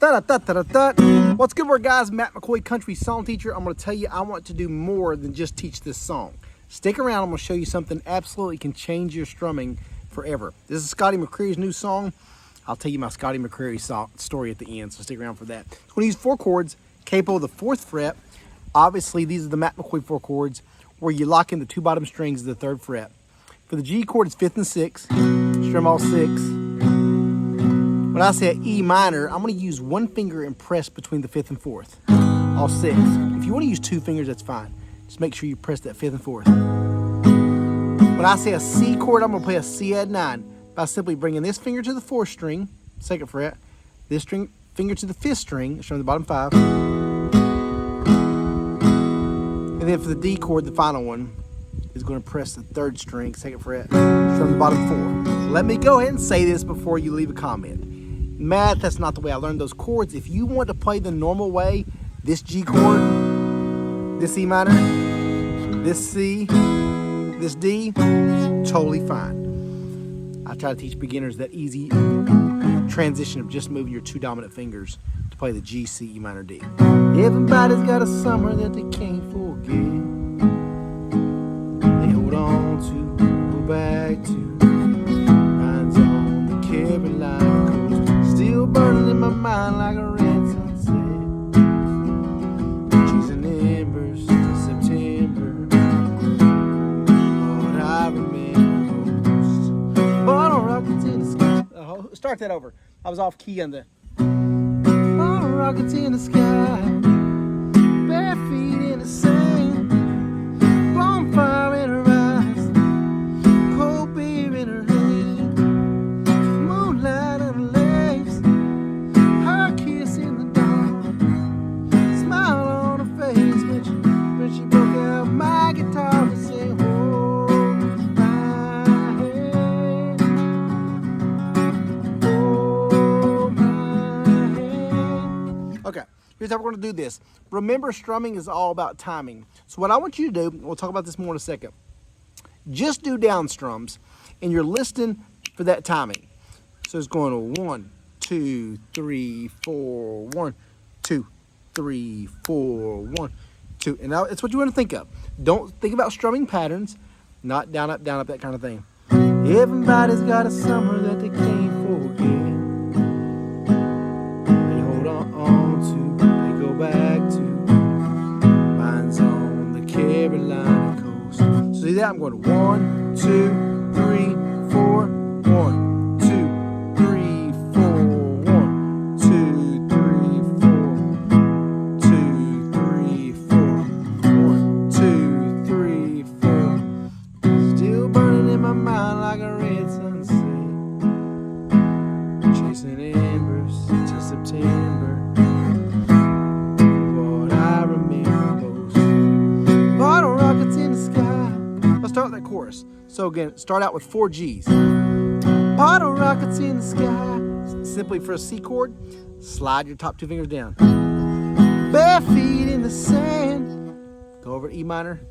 What's good, guys? Matt McCoy, country song teacher. I'm going to tell you I want to do more than just teach this song. Stick around. I'm going to show you something absolutely can change your strumming forever. This is Scotty McCreery's new song. I'll tell you my Scotty McCreery story at the end, so stick around for that. I'm going to use 4 chords, capo the 4th fret. Obviously, these are the Matt McCoy 4 chords where you lock in the 2 bottom strings of the 3rd fret. For the G chord, it's 5th and 6th. Strum all 6. When I say E minor, I'm going to use 1 finger and press between the 5th and 4th. All 6. If you want to use 2 fingers, that's fine. Just make sure you press that 5th and 4th. When I say a C chord, I'm going to play a C add 9 by simply bringing this finger to the 4th string, 2nd fret, this finger to the 5th string, showing the bottom 5. And then for the D chord, the final one, is going to press the 3rd string, 2nd fret, from the bottom 4. Let me go ahead and say this before you leave a comment. Matt, that's not the way I learned those chords. If you want to play the normal way, this G chord, this E minor, this C, this D, totally fine. I try to teach beginners that easy transition of just moving your 2 dominant fingers to play the G, C, E minor, D. Everybody's got a summer that they can't forget. They hold on to, go back to, lines on the Carolina coast, still burning in my mind like a red sunset, chasing embers to September. What I remember most, bottle rockets in the sky. Start that over. I was off key on the bottle rockets in the sky, bare feet in the sand, bonfire in her eyes, cold beer in her hand, moonlight on the legs, her kiss in the dark, smile on her face when she broke out my guitar and said, hold my hand, hold my hand. Okay, here's how we're going to do this. Remember, strumming is all about timing. So what I want you to do, we'll talk about this more in a second, just do down strums, and you're listening for that timing. So it's going to 1, 2, 3, 4, 1, 2, 3, 4, 1, 2. And now it's what you want to think of. Don't think about strumming patterns, not down, up, that kind of thing. Everybody's got a summer that they can't forget. They hold on to, they go back to, mine's on the Carolina coast. So see that? I'm going 1, 2, 3, 4, 1, 2, 3, 4, 1, 2, 3, 4, 2, 3, 4, 1, 2, 3, 4. Still burning in my mind like a red sunset, chasing embers till September. What I remember most, bottle rockets in the sky. Let's start with that chorus. So again, start out with 4 G's. Bottle rockets in the sky. Simply for a C chord, slide your top 2 fingers down. Bare feet in the sand. Go over E minor.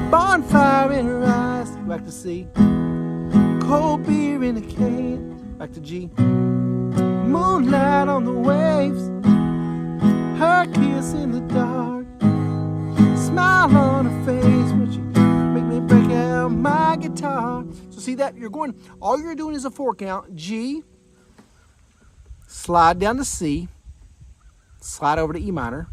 Bonfire in her eyes. Back to C. Cold beer in a can. Back to G. Moonlight on the waves. Her kiss in the dark. Smile on her face when she make me break out my guitar. So see that? All you're doing is a 4 count. G, slide down to C, slide over to E minor,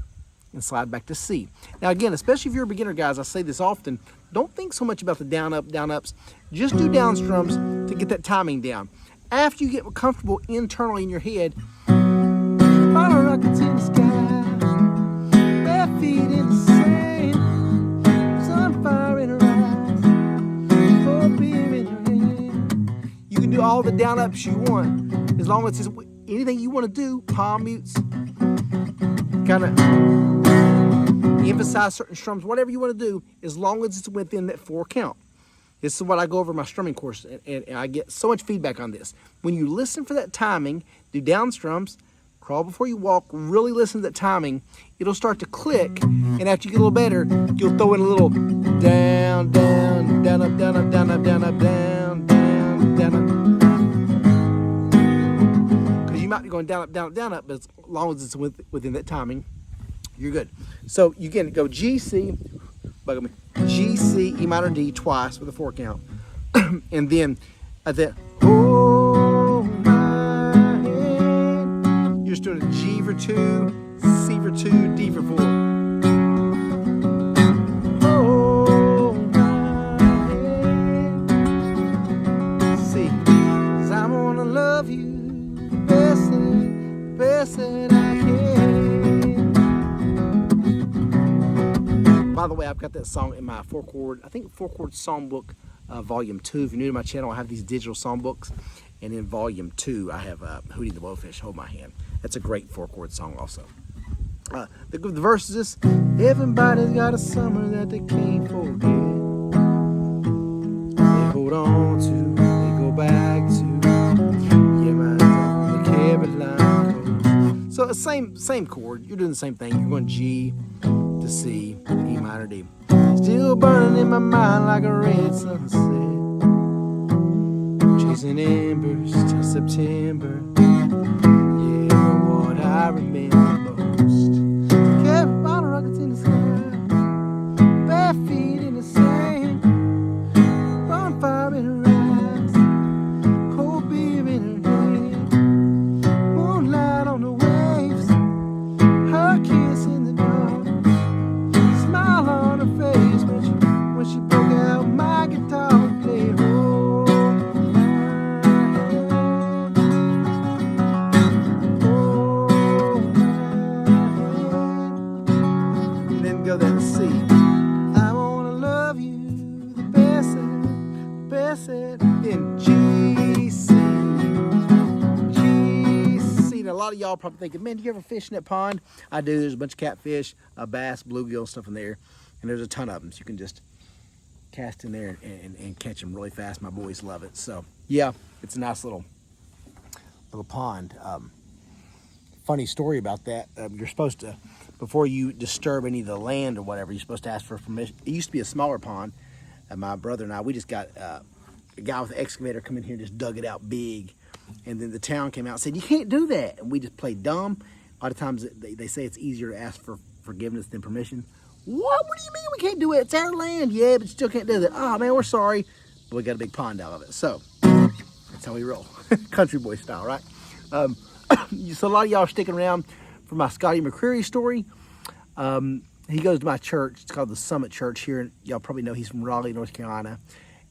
and slide back to C. Now again, especially if you're a beginner, guys, I say this often, don't think so much about the down, up, down, ups. Just do down strums to get that timing down. After you get comfortable internally in your head, bottle rockets in the sky, bare feet in the sand, sunfire in her eyes, cold beer in her hand. You can do all the down ups you want, as long as it's anything you want to do, palm mutes, kind of emphasize certain strums, whatever you want to do, as long as it's within that 4 count. This is what I go over in my strumming course, and I get so much feedback on this. When you listen for that timing, do down strums, crawl before you walk, really listen to that timing, it'll start to click, and after you get a little better, you'll throw in a little down, down, down, up, down, up, down, up, down, up, down, down, down, up. might be going down, up, down, up, down, up, but as long as it's within that timing, you're good. So you can go G, C, bug me, G, C, E minor, D twice with a 4 count. And then at that, hold my hand, you're just doing a G for 2, C for 2, D for 4. Hold my hand, C, 'cause I'm gonna love you the best that I can. By the way, I've got that song in my 4-chord, I think 4-chord songbook, volume 2. If you're new to my channel, I have these digital songbooks, and in volume 2 I have Hootie the Blowfish, Hold My Hand. That's a great 4-chord song also. The verse is this: everybody's got a summer that they can't forget. They hold on to, they go back to, yeah, my the Caroline coast. So same chord, you're doing the same thing. You're going G to C, E minor, D. Still burning in my mind like a red sunset, chasing embers till September. Yeah, what I remember most. Carry bottle rockets in the sky, bare feet in the sand, bonfire in her eyes, cold beer in her hand, moonlight on the waves, her kiss in the dark, smile on her face when she broke out my guitar and played Hold My Hand, Hold My Hand. And then go that C. I wanna love you the best at, then G, C, G, C. Now a lot of y'all probably thinking, man, do you ever fish in that pond? I do. There's a bunch of catfish, bass, bluegill, stuff in there. And there's a ton of them, so you can just cast in there and catch them really fast. My boys love it. So yeah, it's a nice little pond. Funny story about that. You're supposed to, before you disturb any of the land or whatever, you're supposed to ask for permission. It used to be a smaller pond, and my brother and I, we just got a guy with an excavator come in here and just dug it out big. And then the town came out and said, you can't do that. And we just played dumb. A lot of times they say it's easier to ask for forgiveness than permission. What do you mean we can't do it? It's our land. Yeah, but you still can't do that. Oh, man, we're sorry. But we got a big pond out of it. So that's how we roll. Country boy style, right? So a lot of y'all are sticking around for my Scotty McCreery story. He goes to my church. It's called the Summit Church here. Y'all probably know he's from Raleigh, North Carolina.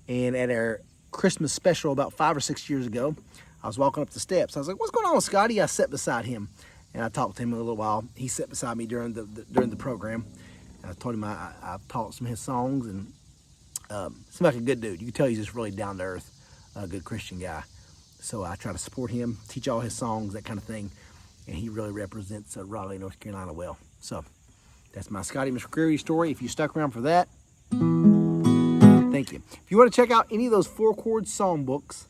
And at our Christmas special about 5 or 6 years ago, I was walking up the steps. I was like, what's going on with Scotty? I sat beside him, and I talked to him a little while. He sat beside me during the program. I told him I taught some of his songs, and seemed like a good dude. You can tell he's just really down to earth, a good Christian guy. So I try to support him, teach all his songs, that kind of thing. And he really represents Raleigh, North Carolina well. So that's my Scotty McCreery story. If you stuck around for that, thank you. If you want to check out any of those 4-chord songbooks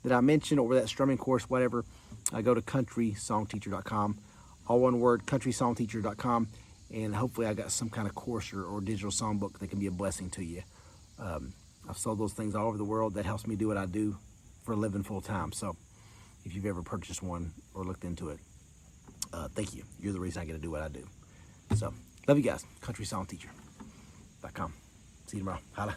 that I mentioned, or that strumming course, whatever, go to CountrySongTeacher.com. All one word, CountrySongTeacher.com. And hopefully I got some kind of course or digital songbook that can be a blessing to you. I've sold those things all over the world. That helps me do what I do for a living full time. So if you've ever purchased one or looked into it, thank you. You're the reason I get to do what I do. So love you guys. CountrySongTeacher.com. See you tomorrow. Holla.